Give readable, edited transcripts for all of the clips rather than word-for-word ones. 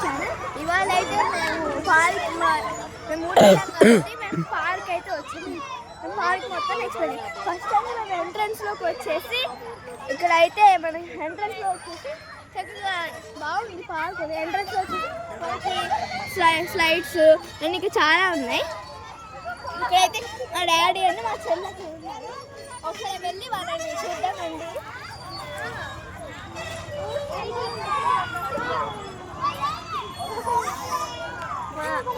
Channel. ఇవాళ అయితే మేము పార్క్ అయితే వచ్చింది. పార్క్ మొత్తం ఎక్స్ప్లెయిన్. ఫస్ట్ అయితే మేము ఎంట్రన్స్లోకి వచ్చేసి ఇక్కడ అయితే మన ఎంట్రన్స్లో వచ్చేసి చక్కగా బాగుంది పార్క్. ఎంట్రన్స్లో వచ్చేసి మనకి స్లైడ్స్ అన్నీ చాలా ఉన్నాయి. ఇక్కడైతే మా డాడీ అని మా చెల్లెకి ఉన్నారు. ఒకసారి వెళ్ళి వాళ్ళని చూద్దామండి.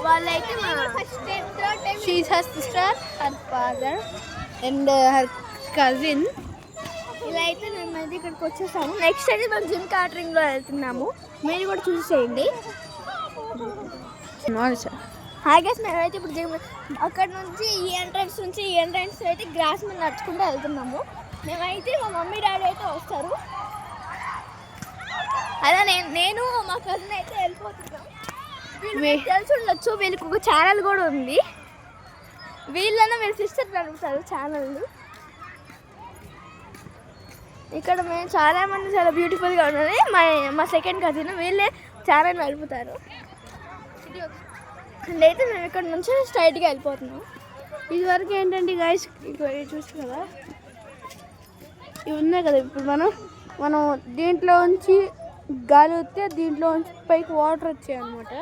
వాళ్ళైతే she's her sister, her father and her cousin. ఇలా అయితే మేము అయితే ఇక్కడికి వచ్చేసాము. నెక్స్ట్ అయితే మేము జిమ్ క్యాటరింగ్లో వెళ్తున్నాము. మీరు కూడా చూసేయండి. హాయ్ గైస్, మేమైతే ఇప్పుడు జిమ్ అక్కడ నుంచి ఈ ఎంట్రన్స్ అయితే గ్రాస్ మీద నడుచుకుంటూ వెళ్తున్నాము. మేమైతే మా మమ్మీ డాడీ అయితే వస్తారు. అలా నేను మా కజిన్ అయితే వెళ్ళిపోతున్నాం. తెలిసి ఉండొచ్చు, వీళ్ళకి ఒక ఛానల్ కూడా ఉంది. వీళ్ళన్నా వీళ్ళ సిస్టర్ నడుపుతారు ఛానల్. ఇక్కడ మేము చాలామంది చాలా బ్యూటిఫుల్గా ఉన్నది. మా సెకండ్ కజిన్ వీళ్ళే ఛానల్ నడుపుతారు. అయితే మేము ఇక్కడ నుంచి స్ట్రైట్గా వెళ్ళిపోతున్నాం. ఇదివరకు ఏంటంటే గైస్ చూసి కదా ఇవి ఉన్నాయి కదా. ఇప్పుడు మనం దీంట్లో ఉంచి గాలి వస్తే దీంట్లో ఉంచి పైకి వాటర్ వచ్చాయి అన్నమాట.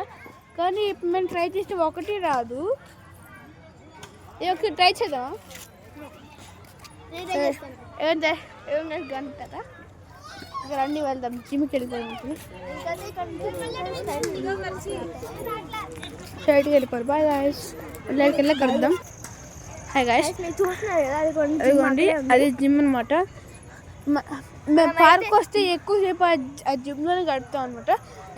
కానీ ఇప్పుడు మేము ట్రై చేస్తే ఒకటి రాదు. ఇది ఒకటి ట్రై చేద్దాం. అంటారా రండి వెళ్దాం, జిమ్కి వెళ్తాం. స్ట్రైట్గా వెళ్ళిపోరు. బాయ్ గాయస్, వెళ్ళి కలుద్దాం. హాయ్ గాయస్, అదిగోండి అది జిమ్ అనమాట. మేము పార్క్ వస్తే ఎక్కువసేపు ఆ జిమ్లోనే గడుపుతాం అనమాట.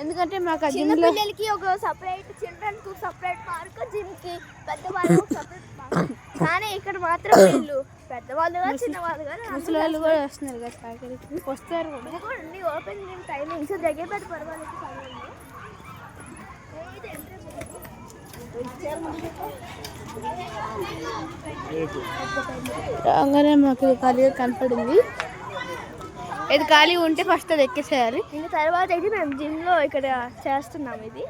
ఎందుకంటే మాకు ఆ జిమ్లో పిల్లలకి ఒక సపరేట్, చిల్డ్రన్కి సపరేట్ పార్క్, జిమ్కి పెద్దవాళ్ళకి సపరేట్ పార్క్. కానీ ఇక్కడ మాత్రం వీళ్ళు పెద్దవాళ్ళు కానీ చిన్నవాళ్ళు కానీ ముసలి వాళ్ళు కూడా వస్తున్నారు కదా, ప్యాకెట్కి వస్తారు కూడా. ఓపెన్ జిమ్ టైమింగ్స్ దగ్గర పర్వాలేదు. రాగానే మాకు ఖాళీగా కనపడింది. ఇది ఖాళీ ఉంటే ఫస్ట్ అది ఎక్కేసేయాలి. ఇంకా తర్వాత అయితే మేము జిమ్లో ఇక్కడ చేస్తున్నాము. ఇది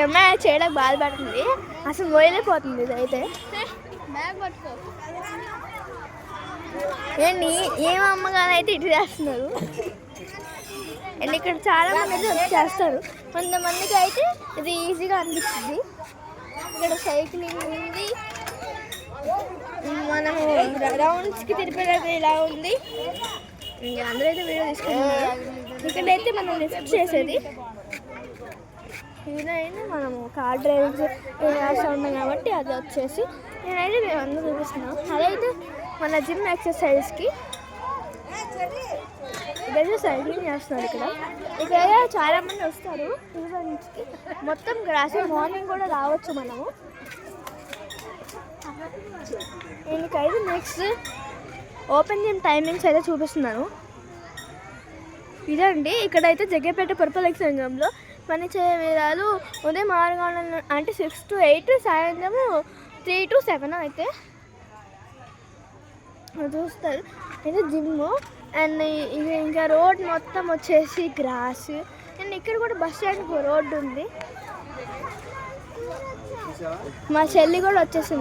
అమ్మాయి చేయడానికి బాధపడుతుంది, అసలు మోయలేకపోతుంది. ఇది అయితే ఏంటి ఏమమ్మగారు అయితే ఇటు చేస్తున్నారు. అండ్ ఇక్కడ చాలా మంది చేస్తారు. కొంతమందికి అయితే ఇది ఈజీగా అనిపిస్తుంది. ఇక్కడ సైక్లింగ్ ఉంది, మనము రౌండ్స్కి తిరిపేది ఇలా ఉంది. ఇంకా అందరూ అయితే వీడియో తీసుకుంటున్నారు. ఇక్కడైతే మనం లిఫ్ట్ చేసేది ఇదైనా మనము కార్ డ్రైవింగ్ చేస్తూ ఉన్నాం కాబట్టి అది వచ్చేసి నేనైతే మేము అందరూ చూపిస్తున్నాం. అదైతే మన జిమ్ ఎక్సర్సైజ్కి ఇదైతే సైక్లింగ్ చేస్తున్నారు. ఇక్కడ చాలామంది వస్తారు నుంచి. మొత్తం గ్రాస్ మార్నింగ్ కూడా రావచ్చు మనము. దీనికైతే నెక్స్ట్ ఓపెన్ జిమ్ టైమింగ్స్ అయితే చూపిస్తున్నాను. ఇదండి, ఇక్కడైతే జగ్గపేట పర్పల్ ఎక్స్ సంఘంలో పనిచేయ వీరాలు ఉదయం 6 గంటల అంటే 6 to 8, సాయంత్రము 3 to 7 అయితే చూస్తారు. ఇది జిమ్. అండ్ ఇది ఇంకా రోడ్ మొత్తం వచ్చేసి గ్రాస్. అండ్ ఇక్కడ కూడా బస్ స్టాండ్కి రోడ్డు ఉంది. మా చెల్లి కూడా వచ్చేసింది.